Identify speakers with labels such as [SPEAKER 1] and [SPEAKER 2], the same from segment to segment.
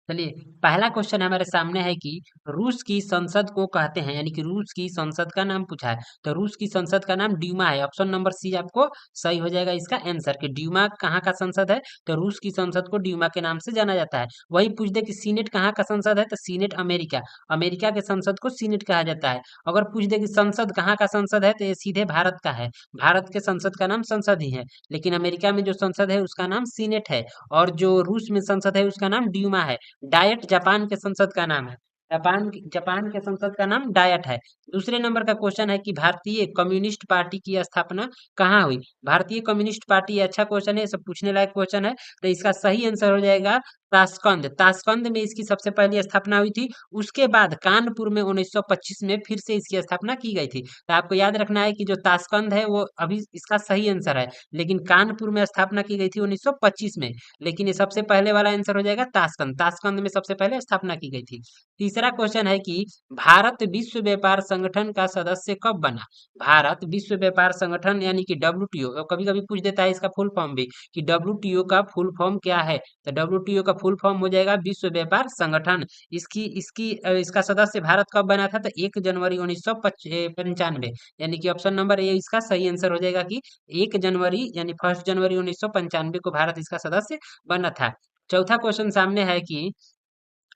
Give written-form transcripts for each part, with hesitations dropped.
[SPEAKER 1] चलिए, पहला क्वेश्चन हमारे सामने है कि रूस की संसद को कहते हैं, यानी कि रूस की संसद का नाम पूछा है। तो रूस की संसद का नाम ड्यूमा है। ऑप्शन नंबर सी आपको सही हो जाएगा इसका आंसर कि ड्यूमा कहाँ का संसद है। तो रूस की संसद को ड्यूमा के नाम से जाना जाता है। वही पूछ दे कि सीनेट कहाँ का संसद है, तो सीनेट अमेरिका, अमेरिका के संसद को सीनेट कहा जाता है। अगर पूछ दे कि संसद कहाँ का संसद है, तो ये सीधे भारत का है। भारत के संसद का नाम संसद ही है, लेकिन अमेरिका में जो संसद है उसका नाम सीनेट है, और जो रूस में संसद है उसका नाम ड्यूमा है। डायट जापान के संसद का नाम है। जापान के संसद का नाम डायट है। दूसरे नंबर का क्वेश्चन है कि भारतीय कम्युनिस्ट पार्टी की स्थापना कहाँ हुई। भारतीय कम्युनिस्ट पार्टी, अच्छा क्वेश्चन है, सब पूछने लायक क्वेश्चन है। तो इसका सही आंसर हो जाएगा ताशकंद। ताशकंद में इसकी सबसे पहली स्थापना हुई थी। उसके बाद कानपुर में 1925 में फिर से इसकी स्थापना की गई थी। तो आपको याद रखना है कि जो ताशकंद है वो अभी इसका सही आंसर है, लेकिन कानपुर में स्थापना की गई थी 1925 में। लेकिन ये सबसे पहले वाला आंसर हो जाएगा ताशकंद। ताशकंद में सबसे पहले स्थापना की गई थी। तीसरा क्वेश्चन है कि भारत विश्व व्यापार संगठन का सदस्य कब बना। भारत विश्व व्यापार संगठन यानी कि डब्ल्यूटीओ, कभी कभी पूछ देता है इसका फुल फॉर्म भी कि डब्ल्यूटीओ का फुल फॉर्म क्या है। तो डब्ल्यूटीओ का फुल फॉर्म हो जाएगा विश्व व्यापार संगठन। इसका सदस्य भारत कब बना था, तो 1 जनवरी 1995, यानी कि ऑप्शन नंबर ए इसका सही आंसर हो जाएगा कि 1 जनवरी यानी 1 जनवरी 1995 को भारत इसका सदस्य बना था। चौथा क्वेश्चन सामने है कि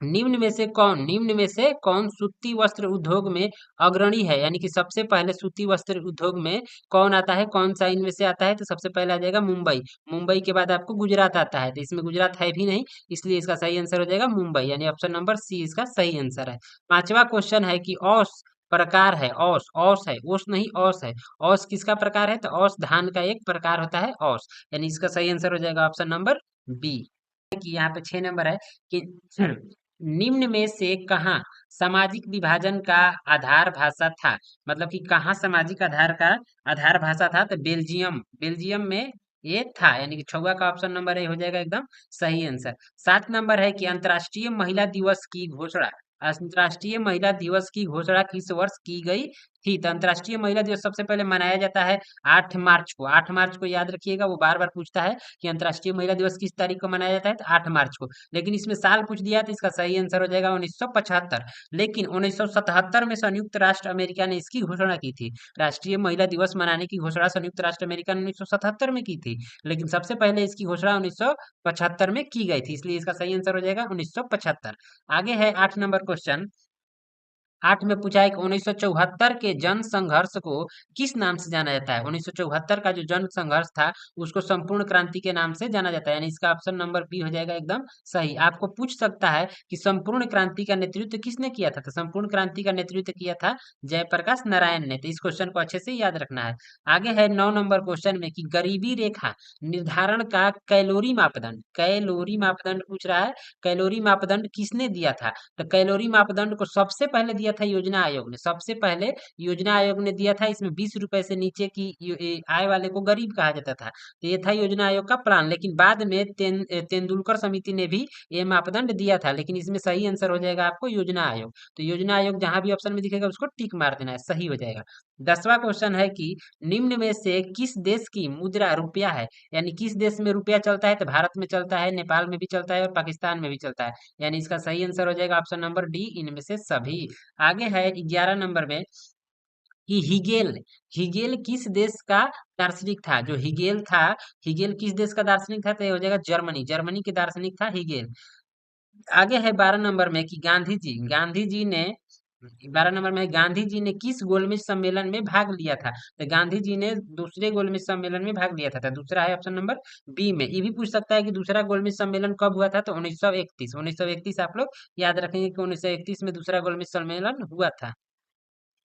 [SPEAKER 1] निम्न में से कौन सूती वस्त्र उद्योग में अग्रणी है, यानी कि सबसे पहले सूती वस्त्र उद्योग में कौन आता है, कौन सा इनमें से आता है। तो सबसे पहले आ जाएगा मुंबई। मुंबई के बाद आपको गुजरात आता है, तो इसमें गुजरात है भी नहीं, इसलिए इसका सही आंसर हो जाएगा मुंबई, यानी ऑप्शन नंबर सी इसका सही आंसर है। पांचवा क्वेश्चन है कि औस प्रकार है। औस, औस है, ओस नहीं औस है। औस किसका प्रकार है, तो औस धान का एक प्रकार होता है औस, यानी इसका सही आंसर हो जाएगा ऑप्शन नंबर बी। कि यहाँ पे 6 नंबर है कि निम्न में से कहाँ सामाजिक विभाजन का आधार भाषा था। मतलब कि कहाँ सामाजिक आधार का आधार भाषा था, तो बेल्जियम, बेल्जियम में ये था, यानी कि छौवा का ऑप्शन नंबर ए हो जाएगा एकदम सही आंसर। 7 नंबर है कि अंतर्राष्ट्रीय महिला दिवस की घोषणा, अंतर्राष्ट्रीय महिला दिवस की घोषणा किस वर्ष की गई थी। तो अंतर्राष्ट्रीय महिला दिवस सबसे पहले मनाया जाता है 8 मार्च को। 8 मार्च को याद रखिएगा, वो बार बार पूछता है कि अंतर्राष्ट्रीय महिला दिवस किस तारीख को मनाया जाता है, तो 8 मार्च को। लेकिन इसमें साल पूछ दिया, तो इसका सही आंसर हो जाएगा 1975। लेकिन 1977 में संयुक्त राष्ट्र अमेरिका ने इसकी घोषणा की थी। राष्ट्रीय महिला दिवस मनाने की घोषणा संयुक्त राष्ट्र अमेरिका ने 1977 में की थी, लेकिन सबसे पहले इसकी घोषणा 1975 में की गई थी, इसलिए इसका सही आंसर हो जाएगा 1975। आगे है 8 नंबर क्वेश्चन। 8 में पूछा है कि 1974 के जन संघर्ष को किस नाम से जाना जाता है। 1974 का जो जन संघर्ष था उसको संपूर्ण क्रांति के नाम से जाना जाता है, यानी इसका ऑप्शन नंबर बी हो जाएगा एकदम सही। आपको पूछ सकता है कि संपूर्ण क्रांति का नेतृत्व किसने किया था, तो संपूर्ण क्रांति का नेतृत्व किया था जयप्रकाश नारायण ने। तो इस क्वेश्चन को अच्छे से याद रखना है। आगे है 9 नंबर क्वेश्चन में कि गरीबी रेखा निर्धारण का कैलोरी मापदंड, कैलोरी मापदंड पूछ रहा है। कैलोरी मापदंड किसने दिया था, तो कैलोरी मापदंड को सबसे पहले दिया था योजना आयोग ने। सबसे पहले योजना आयोग ने दिया था। इसमें 20 रुपए से नीचे की आय वाले को गरीब कहा जाता था, तो ये था योजना आयोग का प्लान। लेकिन बाद में तेंदुलकर समिति ने भी ये मापदंड दिया था, लेकिन इसमें सही आंसर हो जाएगा आपको योजना आयोग। तो योजना आयोग जहां भी ऑप्शन में दिखेगा उसको टिक मार देना है, सही हो जाएगा। 10वां क्वेश्चन है कि निम्न में से किस देश की मुद्रा रुपया है, यानी किस देश में रुपया चलता है। तो भारत में चलता है, नेपाल में भी चलता है और पाकिस्तान में भी चलता है, यानी इसका सही आंसर हो जाएगा ऑप्शन नंबर डी, इनमें से सभी। आगे है 11 नंबर में कि हिगेल, हिगेल किस देश का दार्शनिक था। जो हिगेल था, हिगेल किस देश का दार्शनिक था, तो ये हो जाएगा जर्मनी, जर्मनी के दार्शनिक था हिगेल। आगे है 12 नंबर में कि गांधी जी ने 12 नंबर में गांधी जी ने किस गोलमेज सम्मेलन में भाग लिया था। तो गांधी जी ने दूसरे गोलमेज सम्मेलन में भाग लिया था। तो दूसरा है ऑप्शन नंबर बी में। ये भी पूछ सकता है कि दूसरा गोलमेज सम्मेलन कब हुआ था, तो 1931, 1931 आप लोग याद रखेंगे कि 1931 में दूसरा गोलमेज सम्मेलन हुआ था।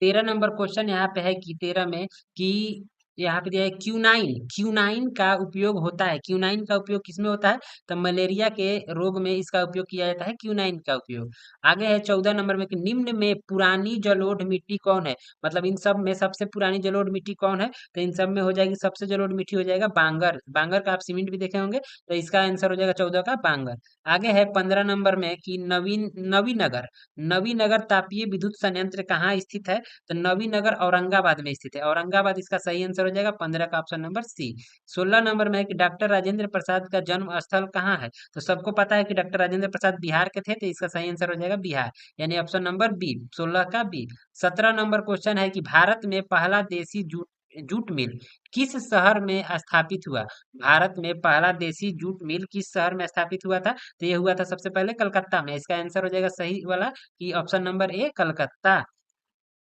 [SPEAKER 1] 13 नंबर क्वेश्चन यहाँ पे है कि 13 में कि यहाँ पे दिया है क्यूनाइन, क्यूनाइन का उपयोग होता है। क्यूनाइन का उपयोग किसमें होता है, तो मलेरिया के रोग में इसका उपयोग किया जाता है, क्यूनाइन का उपयोग। आगे है 14 नंबर में कि निम्न में पुरानी जलोढ़ मिट्टी कौन है। मतलब इन सब में सबसे पुरानी जलोढ़ मिट्टी कौन है, तो इन सब में हो जाएगी सबसे जलोढ़ मिट्टी हो जाएगा बांगर। बांगर का आप सीमेंट भी देखे होंगे, तो इसका आंसर हो जाएगा 14 का बांगर। आगे है 15 नंबर में कि नवीनगर, नवीनगर तापीय विद्युत संयंत्र कहाँ स्थित है, तो नवीनगर औरंगाबाद में स्थित है। औरंगाबाद इसका सही आंसर आंसर हो जाएगा 15 का ऑप्शन नंबर सी। 16 नंबर में है कि डॉक्टर राजेंद्र प्रसाद का जन्म स्थल कहाँ है? तो सबको पता है कि डॉक्टर राजेंद्र प्रसाद बिहार के थे, तो इसका सही आंसर हो जाएगा बिहार, यानी ऑप्शन नंबर बी, 16 का बी। 17 नंबर क्वेश्चन है कि भारत में पहला देसी जूट जूट मिल किस शहर में स्थापित हुआ? भारत में पहला देसी जूट मिल किस शहर में स्थापित हुआ था? तो ये हुआ था सबसे पहले कलकत्ता में। इसका आंसर हो जाएगा सही वाला कि option number A, Calcutta.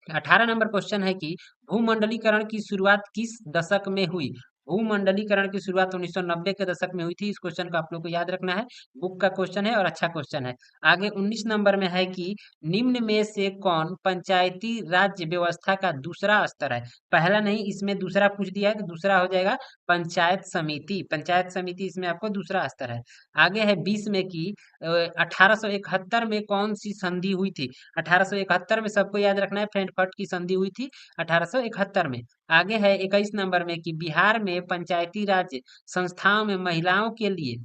[SPEAKER 1] 18 number question है कि भूमंडलीकरण की शुरुआत किस दशक में हुई? भूमंडलीकरण की शुरुआत 1990 के दशक में हुई थी। इस क्वेश्चन को आप लोग को याद रखना है, बुक का क्वेश्चन है और अच्छा क्वेश्चन है। आगे 19 नंबर में है कि निम्न में से कौन पंचायती राज्य व्यवस्था का दूसरा स्तर है? पहला नहीं, इसमें दूसरा पूछ दिया है, तो दूसरा हो जाएगा पंचायत समिति। पंचायत समिति इसमें आपको दूसरा स्तर है। आगे है 20 में कि 1871 में कौन सी संधि हुई थी? 1871 में सबको याद रखना है, फ्रैंकफर्ट की संधि हुई थी 1871 में। आगे है 21 नंबर में कि बिहार में पंचायती राज संस्थाओं में महिलाओं के लिए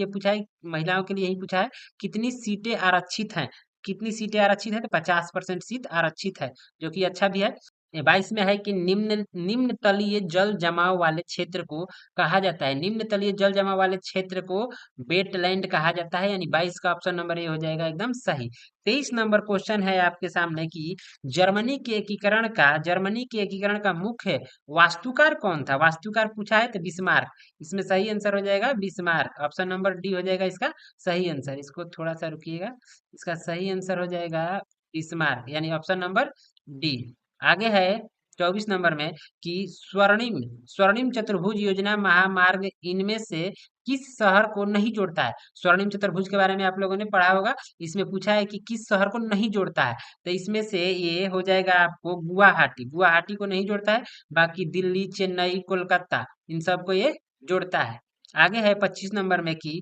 [SPEAKER 1] पूछा है, महिलाओं के लिए ही पूछा है, कितनी सीटें आरक्षित हैं? कितनी सीटें आरक्षित है? तो 50% सीट आरक्षित है, जो कि अच्छा भी है। 22 में है कि निम्न निम्न तलीय जल जमाव वाले क्षेत्र को कहा जाता है, निम्न तलीय जल जमाव वाले क्षेत्र को वेटलैंड कहा जाता है, यानी 22 का ऑप्शन नंबर ए हो जाएगा एकदम सही। 23 नंबर क्वेश्चन है आपके सामने कि जर्मनी के एकीकरण का मुख्य वास्तुकार कौन था? वास्तुकार पूछा है, तो बिस्मार्क। इसमें सही आंसर हो जाएगा बिस्मार्क, ऑप्शन नंबर डी हो जाएगा इसका सही आंसर। इसको थोड़ा सा रुकिएगा, इसका सही आंसर हो जाएगा बिस्मार्क, यानी ऑप्शन नंबर डी। आगे है 24 नंबर में कि स्वर्णिम स्वर्णिम चतुर्भुज योजना महामार्ग इनमें से किस शहर को नहीं जोड़ता है? स्वर्णिम चतुर्भुज के बारे में आप लोगों ने पढ़ा होगा, इसमें पूछा है कि किस शहर को नहीं जोड़ता है, तो इसमें से ये हो जाएगा आपको गुवाहाटी। गुवाहाटी को नहीं जोड़ता है, बाकी दिल्ली, चेन्नई, कोलकाता, इन सबको ये जोड़ता है। आगे है 25 नंबर में कि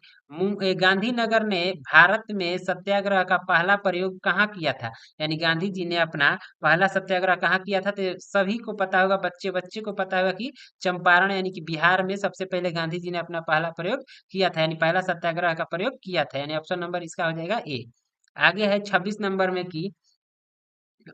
[SPEAKER 1] गांधीनगर ने भारत में सत्याग्रह का पहला प्रयोग कहाँ किया था? यानी गांधी जी ने अपना पहला सत्याग्रह कहाँ किया था? तो सभी को पता होगा, बच्चे बच्चे को पता होगा कि चंपारण यानी कि बिहार में सबसे पहले गांधी जी ने अपना पहला प्रयोग किया था, यानी पहला सत्याग्रह का प्रयोग किया था, यानी ऑप्शन नंबर इसका हो जाएगा ए। आगे है 26 नंबर में कि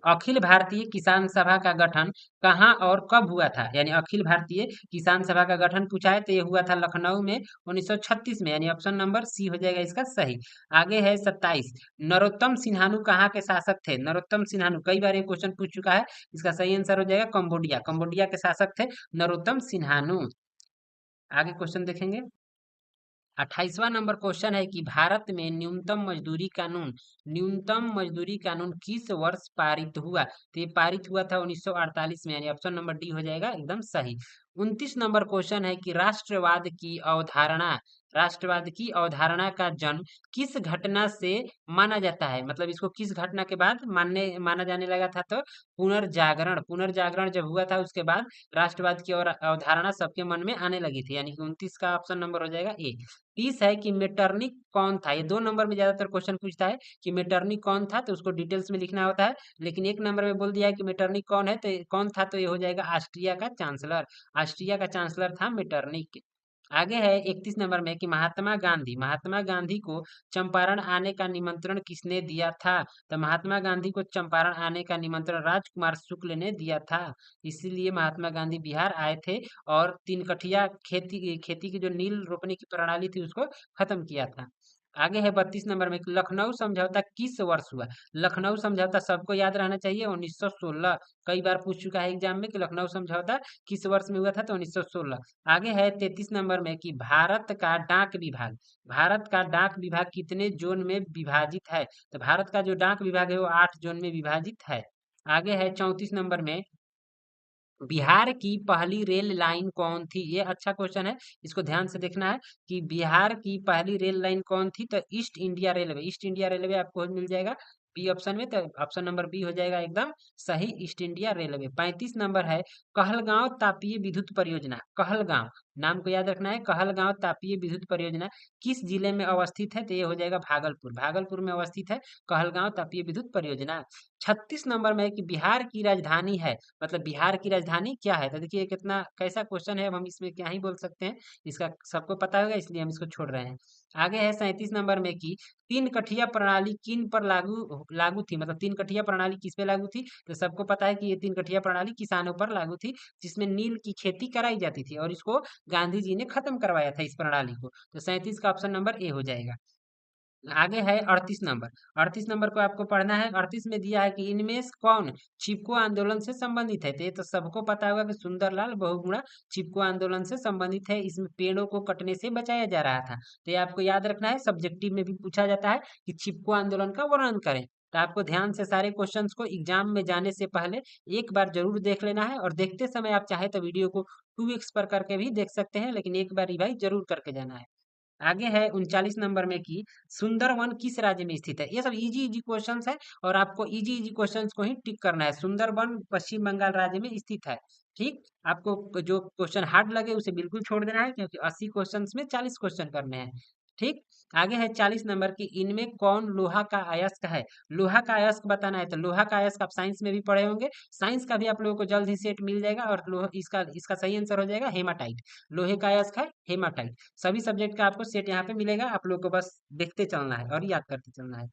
[SPEAKER 1] अखिल भारतीय किसान सभा का गठन कहाँ और कब हुआ था? यानी अखिल भारतीय किसान सभा का गठन पूछा है, तो ये हुआ था लखनऊ में 1936 में, यानी ऑप्शन नंबर सी हो जाएगा इसका सही। आगे है 27, नरोत्तम सिन्हानु कहाँ के शासक थे? नरोत्तम सिन्हानु कई बार ये क्वेश्चन पूछ चुका है, इसका सही आंसर हो जाएगा कंबोडिया। कंबोडिया के शासक थे नरोत्तम सिन्हानु। आगे क्वेश्चन देखेंगे। 28वां नंबर क्वेश्चन है कि भारत में न्यूनतम मजदूरी कानून किस वर्ष पारित हुआ? तो ये पारित हुआ था 1948 में, यानी ऑप्शन नंबर डी हो जाएगा एकदम सही। 29 नंबर क्वेश्चन है कि राष्ट्रवाद की अवधारणा का जन्म किस घटना से माना जाता है? मतलब इसको किस घटना के बाद माना जाने लगा था? तो पुनर्जागरण। पुनर्जागरण जब हुआ था उसके बाद राष्ट्रवाद की और अवधारणा सबके मन में आने लगी थी, यानी कि 29 का ऑप्शन नंबर हो जाएगा ए। 30 है कि मेटरनिक कौन था? ये 2 नंबर में ज्यादातर क्वेश्चन पूछता है कि मेटरनिक कौन था, तो उसको डिटेल्स में लिखना होता है, लेकिन 1 नंबर में बोल दिया है कि मेटरनिक कौन है, तो कौन था, तो ये हो जाएगा ऑस्ट्रिया का चांसलर। ऑस्ट्रिया का चांसलर था मेटरनिक। आगे है 31 नंबर में कि महात्मा गांधी को चंपारण आने का निमंत्रण किसने दिया था? तो महात्मा गांधी को चंपारण आने का निमंत्रण राजकुमार शुक्ल ने दिया था, इसीलिए महात्मा गांधी बिहार आए थे और 3 कठिया खेती खेती की जो नील रोपने की प्रणाली थी उसको खत्म किया था। आगे है 32 नंबर में कि लखनऊ समझौता किस वर्ष हुआ? लखनऊ समझौता सबको याद रहना चाहिए 1916, कई बार पूछ चुका है एग्जाम में कि लखनऊ समझौता किस वर्ष में हुआ था, तो 1916। आगे है 33 नंबर में कि भारत का डाक विभाग कितने जोन में विभाजित है? तो भारत का जो डाक विभाग है वो 8 जोन में विभाजित है। आगे है 34 नंबर में बिहार की पहली रेल लाइन कौन थी? ये अच्छा क्वेश्चन है, इसको ध्यान से देखना है कि बिहार की पहली रेल लाइन कौन थी, तो east India railway. East India railway आपको मिल जाएगा बी ऑप्शन में, तो ऑप्शन नंबर बी हो जाएगा एकदम सही, ईस्ट इंडिया रेलवे। 35 नंबर है कहलगांव तापीय विद्युत परियोजना। कहलगांव नाम को याद रखना है। कहलगांव तापीय विद्युत परियोजना किस जिले में अवस्थित है? तो ये हो जाएगा भागलपुर। भागलपुर में अवस्थित है कहलगांव तापीय विद्युत परियोजना। 36 नंबर में है कि बिहार की राजधानी है, मतलब बिहार की राजधानी क्या है? तो देखिए कितना कैसा क्वेश्चन है, अब हम इसमें क्या ही बोल सकते हैं, इसका सबको पता होगा इसलिए हम इसको छोड़ रहे हैं। आगे है 37 नंबर में कि तीन कठिया प्रणाली किन पर लागू लागू थी, मतलब तीन कठिया प्रणाली किस पे लागू थी? तो सबको पता है कि ये तीन कठिया प्रणाली किसानों पर लागू थी, जिसमें नील की खेती कराई जाती थी और इसको गांधी जी ने खत्म करवाया था इस प्रणाली को। तो 37 का ऑप्शन नंबर ए हो जाएगा। आगे है 38 नंबर। 38 नंबर को आपको पढ़ना है। 38 में दिया है कि इनमें से कौन चिपको आंदोलन से संबंधित है? तो ये तो सबको पता होगा कि सुंदरलाल बहुगुणा चिपको आंदोलन से संबंधित है। इसमें पेड़ों को कटने से बचाया जा रहा था। तो ये आपको याद रखना है, सब्जेक्टिव में भी पूछा जाता है कि चिपको आंदोलन का वर्णन करें। तो आपको ध्यान से सारे क्वेश्चंस को एग्जाम में जाने से पहले एक बार जरूर देख लेना है, और देखते समय आप चाहे तो वीडियो को 2x पर करके भी देख सकते हैं, लेकिन एक बार रिवाइज जरूर करके जाना है। आगे है 39 नंबर में कि सुंदरवन किस राज्य में स्थित है? ये सब इजी इजी क्वेश्चंस है, और आपको इजी इजी क्वेश्चंस को ही टिक करना है। सुंदरवन पश्चिम बंगाल राज्य में स्थित है। ठीक, आपको जो क्वेश्चन हार्ड लगे उसे बिल्कुल छोड़ देना है, क्योंकि 80 क्वेश्चंस में 40 क्वेश्चन करने हैं। ठीक, आगे है 40 नंबर की इनमें कौन लोहा का अयस्क है? लोहा का अयस्क बताना है। तो लोहा का अयस्क आप साइंस में भी पढ़े होंगे, साइंस का भी आप लोगों को जल्द ही सेट मिल जाएगा, और लोहा इसका इसका सही आंसर हो जाएगा हेमाटाइट। लोहे का अयस्क है हेमाटाइट। सभी सब्जेक्ट का आपको सेट यहाँ पे मिलेगा, आप लोग को बस देखते चलना है और याद करते चलना है।